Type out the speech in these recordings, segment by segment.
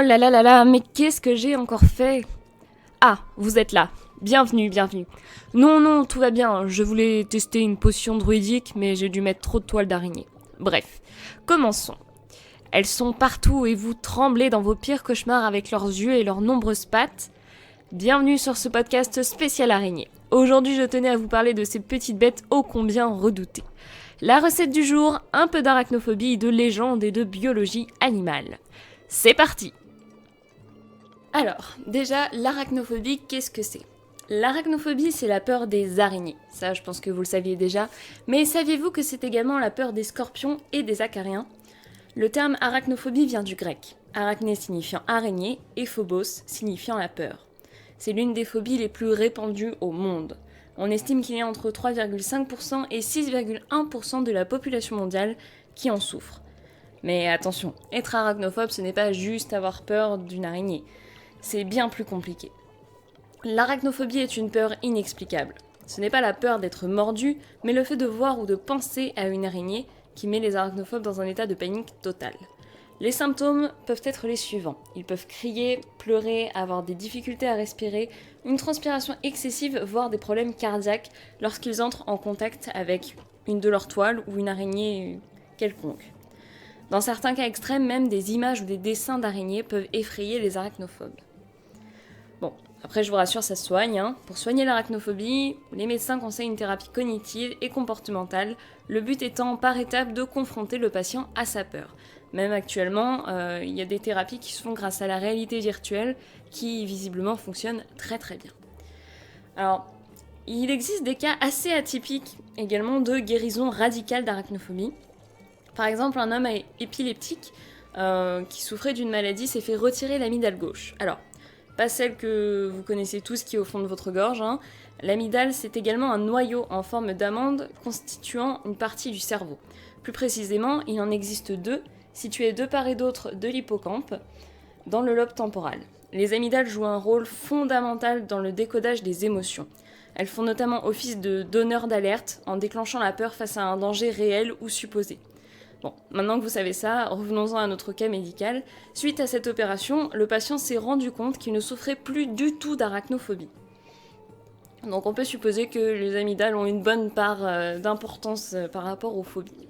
là là là là, mais qu'est-ce que j'ai encore fait ? Ah, vous êtes là. Bienvenue. Non, tout va bien. Je voulais tester une potion druidique, mais j'ai dû mettre trop de toiles d'araignée. Bref, commençons. Elles sont partout et vous tremblez dans vos pires cauchemars avec leurs yeux et leurs nombreuses pattes. Bienvenue sur ce podcast spécial araignée. Aujourd'hui, je tenais à vous parler de ces petites bêtes ô combien redoutées. La recette du jour, un peu d'arachnophobie, de légende et de biologie animale. C'est parti! Alors, déjà, l'arachnophobie, qu'est-ce que c'est ? L'arachnophobie, c'est la peur des araignées. Ça, je pense que vous le saviez déjà. Mais saviez-vous que c'est également la peur des scorpions et des acariens ? Le terme arachnophobie vient du grec. Arachné signifiant araignée et phobos signifiant la peur. C'est l'une des phobies les plus répandues au monde. On estime qu'il y a entre 3,5% et 6,1% de la population mondiale qui en souffre. Mais attention, être arachnophobe, ce n'est pas juste avoir peur d'une araignée. C'est bien plus compliqué. L'arachnophobie est une peur inexplicable. Ce n'est pas la peur d'être mordu, mais le fait de voir ou de penser à une araignée qui met les arachnophobes dans un état de panique totale. Les symptômes peuvent être les suivants. Ils peuvent crier, pleurer, avoir des difficultés à respirer, une transpiration excessive, voire des problèmes cardiaques lorsqu'ils entrent en contact avec une de leurs toiles ou une araignée quelconque. Dans certains cas extrêmes, même des images ou des dessins d'araignées peuvent effrayer les arachnophobes. Bon, après je vous rassure, ça se soigne. Pour soigner l'arachnophobie, les médecins conseillent une thérapie cognitive et comportementale, le but étant par étape de confronter le patient à sa peur. Même actuellement, il y a des thérapies qui se font grâce à la réalité virtuelle qui visiblement fonctionnent très très bien. Alors, il existe des cas assez atypiques également de guérison radicale d'arachnophobie. Par exemple, un homme épileptique qui souffrait d'une maladie s'est fait retirer l'amygdale gauche. Alors, pas celle que vous connaissez tous qui est au fond de votre gorge. L'amygdale, c'est également un noyau en forme d'amande constituant une partie du cerveau. Plus précisément, il en existe deux, situés de part et d'autre de l'hippocampe, dans le lobe temporal. Les amygdales jouent un rôle fondamental dans le décodage des émotions. Elles font notamment office de donneurs d'alerte en déclenchant la peur face à un danger réel ou supposé. Bon, maintenant que vous savez ça, revenons-en à notre cas médical. Suite à cette opération, le patient s'est rendu compte qu'il ne souffrait plus du tout d'arachnophobie. Donc on peut supposer que les amygdales ont une bonne part d'importance par rapport aux phobies.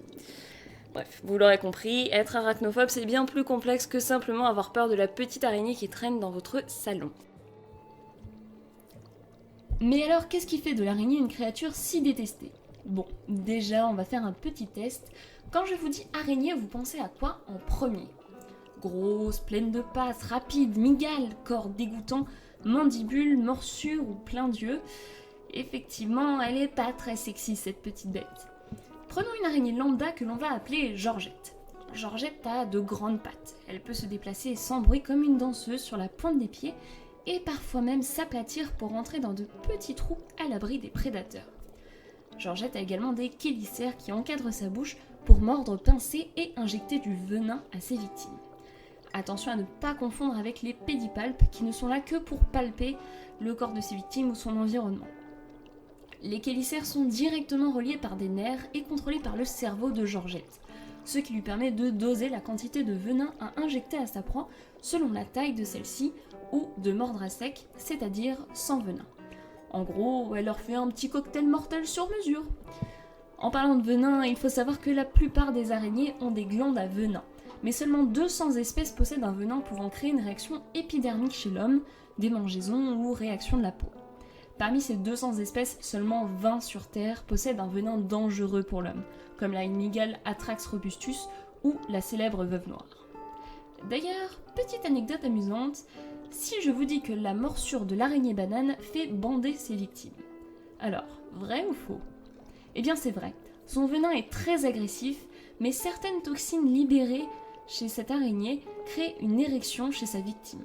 Bref, vous l'aurez compris, être arachnophobe c'est bien plus complexe que simplement avoir peur de la petite araignée qui traîne dans votre salon. Mais alors, qu'est-ce qui fait de l'araignée une créature si détestée ? Bon, déjà, on va faire un petit test. Quand je vous dis araignée, vous pensez à quoi en premier ? Grosse, pleine de pattes, rapide, migale, corps dégoûtant, mandibule, morsure ou plein d'yeux. Effectivement, elle est pas très sexy cette petite bête. Prenons une araignée lambda que l'on va appeler Georgette. Georgette a de grandes pattes. Elle peut se déplacer sans bruit comme une danseuse sur la pointe des pieds et parfois même s'aplatir pour rentrer dans de petits trous à l'abri des prédateurs. Georgette a également des chélicères qui encadrent sa bouche pour mordre, pincer et injecter du venin à ses victimes. Attention à ne pas confondre avec les pédipalpes qui ne sont là que pour palper le corps de ses victimes ou son environnement. Les chélicères sont directement reliés par des nerfs et contrôlés par le cerveau de Georgette, ce qui lui permet de doser la quantité de venin à injecter à sa proie selon la taille de celle-ci ou de mordre à sec, c'est-à-dire sans venin. En gros, elle leur fait un petit cocktail mortel sur mesure. En parlant de venin, il faut savoir que la plupart des araignées ont des glandes à venin, mais seulement 200 espèces possèdent un venin pouvant créer une réaction épidermique chez l'homme, démangeaison ou réaction de la peau. Parmi ces 200 espèces, seulement 20 sur Terre possèdent un venin dangereux pour l'homme, comme la mygale Atrax robustus ou la célèbre veuve noire. D'ailleurs, petite anecdote amusante, si je vous dis que la morsure de l'araignée banane fait bander ses victimes. Alors, vrai ou faux ? Eh bien c'est vrai, son venin est très agressif, mais certaines toxines libérées chez cette araignée créent une érection chez sa victime.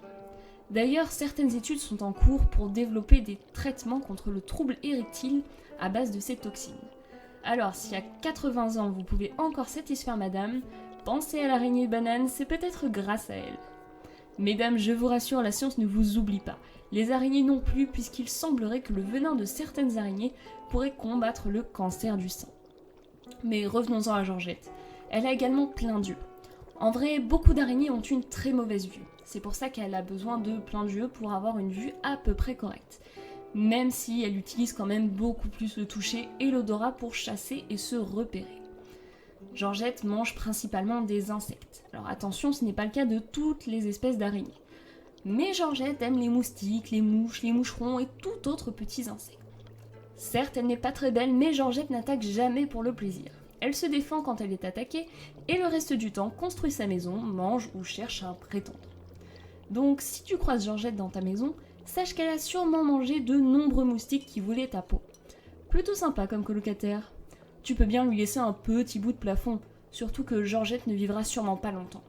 D'ailleurs, certaines études sont en cours pour développer des traitements contre le trouble érectile à base de ces toxines. Alors, si à 80 ans vous pouvez encore satisfaire madame, pensez à l'araignée banane, c'est peut-être grâce à elle. Mesdames, je vous rassure, la science ne vous oublie pas. Les araignées non plus, puisqu'il semblerait que le venin de certaines araignées pourrait combattre le cancer du sein. Mais revenons-en à Georgette. Elle a également plein d'yeux. En vrai, beaucoup d'araignées ont une très mauvaise vue. C'est pour ça qu'elle a besoin de plein de jeux pour avoir une vue à peu près correcte. Même si elle utilise quand même beaucoup plus le toucher et l'odorat pour chasser et se repérer. Georgette mange principalement des insectes. Alors attention, ce n'est pas le cas de toutes les espèces d'araignées. Mais Georgette aime les moustiques, les mouches, les moucherons et tout autre petits insectes. Certes, elle n'est pas très belle, mais Georgette n'attaque jamais pour le plaisir. Elle se défend quand elle est attaquée et le reste du temps construit sa maison, mange ou cherche à un prétendre. Donc si tu croises Georgette dans ta maison, sache qu'elle a sûrement mangé de nombreux moustiques qui voulaient ta peau. Plutôt sympa comme colocataire. Tu peux bien lui laisser un petit bout de plafond, surtout que Georgette ne vivra sûrement pas longtemps.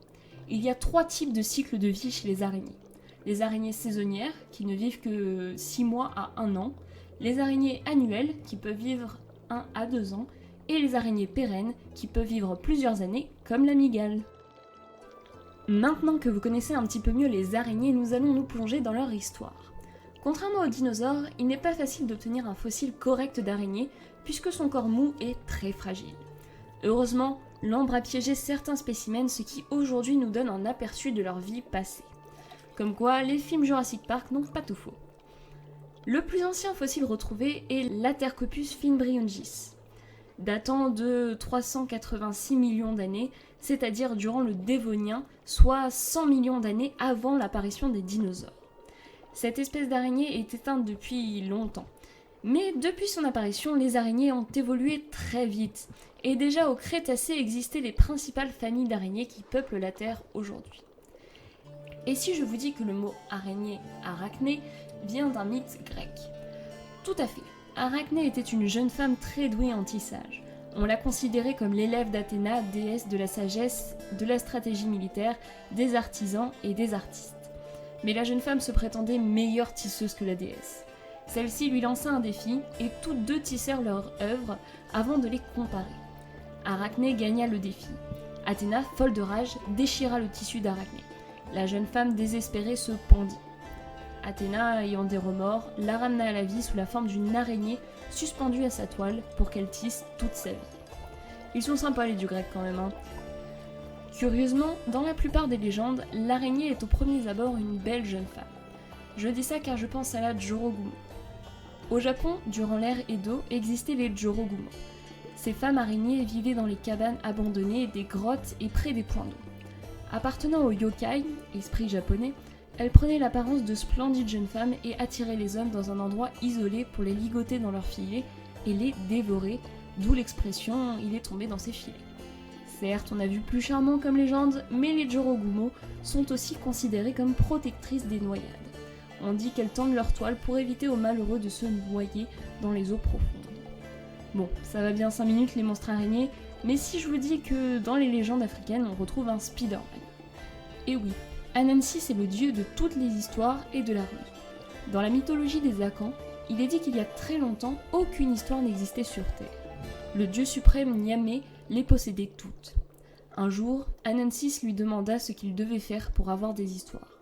Il y a 3 types de cycles de vie chez les araignées. Les araignées saisonnières, qui ne vivent que 6 mois à 1 an, les araignées annuelles, qui peuvent vivre 1 à 2 ans, et les araignées pérennes, qui peuvent vivre plusieurs années, comme la mygale. Maintenant que vous connaissez un petit peu mieux les araignées, nous allons nous plonger dans leur histoire. Contrairement aux dinosaures, il n'est pas facile d'obtenir un fossile correct d'araignée, puisque son corps mou est très fragile. Heureusement, l'ambre a piégé certains spécimens, ce qui aujourd'hui nous donne un aperçu de leur vie passée. Comme quoi, les films Jurassic Park n'ont pas tout faux. Le plus ancien fossile retrouvé est l'Atercopus fimbryongis, datant de 386 millions d'années, c'est-à-dire durant le Dévonien, soit 100 millions d'années avant l'apparition des dinosaures. Cette espèce d'araignée est éteinte depuis longtemps. Mais depuis son apparition, les araignées ont évolué très vite, et déjà au Crétacé existaient les principales familles d'araignées qui peuplent la Terre aujourd'hui. Et si je vous dis que le mot araignée, arachné, vient d'un mythe grec? Tout à fait. Arachné était une jeune femme très douée en tissage. On la considérait comme l'élève d'Athéna, déesse de la sagesse, de la stratégie militaire, des artisans et des artistes. Mais la jeune femme se prétendait meilleure tisseuse que la déesse. Celle-ci lui lança un défi et toutes deux tissèrent leur œuvre avant de les comparer. Arachné gagna le défi. Athéna, folle de rage, déchira le tissu d'Arachné. La jeune femme désespérée se pendit. Athéna, ayant des remords, la ramena à la vie sous la forme d'une araignée suspendue à sa toile pour qu'elle tisse toute sa vie. Ils sont sympas les dieux grecs quand même, hein. Curieusement, dans la plupart des légendes, l'araignée est au premier abord une belle jeune femme. Je dis ça car je pense à la Jorogumo. Au Japon, durant l'ère Edo, existaient les Jorogumo. Ces femmes araignées vivaient dans les cabanes abandonnées, des grottes et près des points d'eau. Appartenant au yokai, esprit japonais, elles prenaient l'apparence de splendides jeunes femmes et attiraient les hommes dans un endroit isolé pour les ligoter dans leurs filets et les dévorer, d'où l'expression « il est tombé dans ses filets ». Certes, on a vu plus charmant comme légende, mais les Jorogumo sont aussi considérées comme protectrices des noyades. On dit qu'elles tendent leur toile pour éviter aux malheureux de se noyer dans les eaux profondes. Bon, ça va bien 5 minutes les monstres araignées, mais si je vous dis que dans les légendes africaines, on retrouve un Spider-Man. Et oui, Anansi est le dieu de toutes les histoires et de la ruse. Dans la mythologie des Akans, il est dit qu'il y a très longtemps, aucune histoire n'existait sur Terre. Le dieu suprême Niamey les possédait toutes. Un jour, Anansi lui demanda ce qu'il devait faire pour avoir des histoires.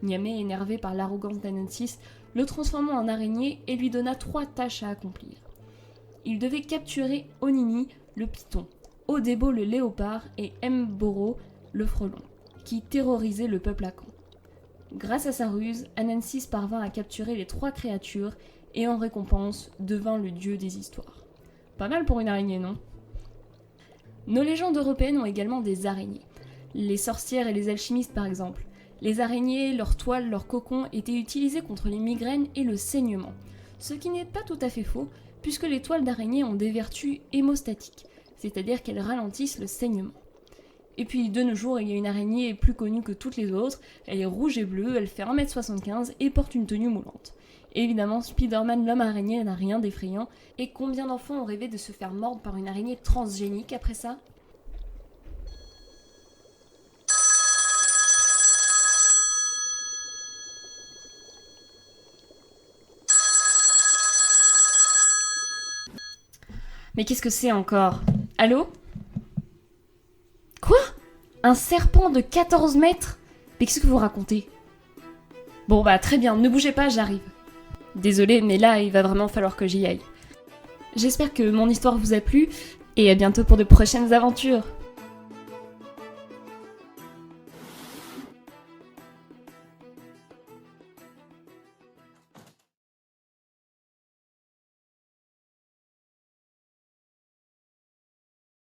Niamey, énervé par l'arrogance d'Anansi, le transforma en araignée et lui donna 3 tâches à accomplir. Il devait capturer Onini, le python, Odebo le léopard et Mboro le frelon, qui terrorisaient le peuple akan. Grâce à sa ruse, Anansi parvint à capturer les 3 créatures et en récompense devint le dieu des histoires. Pas mal pour une araignée, non? Nos légendes européennes ont également des araignées. Les sorcières et les alchimistes par exemple. Les araignées, leurs toiles, leurs cocons étaient utilisés contre les migraines et le saignement. Ce qui n'est pas tout à fait faux, puisque les toiles d'araignée ont des vertus hémostatiques, c'est-à-dire qu'elles ralentissent le saignement. Et puis de nos jours, il y a une araignée plus connue que toutes les autres, elle est rouge et bleue, elle fait 1m75 et porte une tenue moulante. Et évidemment, Spider-Man l'homme araignée n'a rien d'effrayant, et combien d'enfants ont rêvé de se faire mordre par une araignée transgénique après ça? Mais qu'est-ce que c'est encore? Allô? Quoi? Un serpent de 14 mètres? Mais qu'est-ce que vous racontez? Bon bah très bien, ne bougez pas, j'arrive. Désolée, mais là, il va vraiment falloir que j'y aille. J'espère que mon histoire vous a plu, et à bientôt pour de prochaines aventures.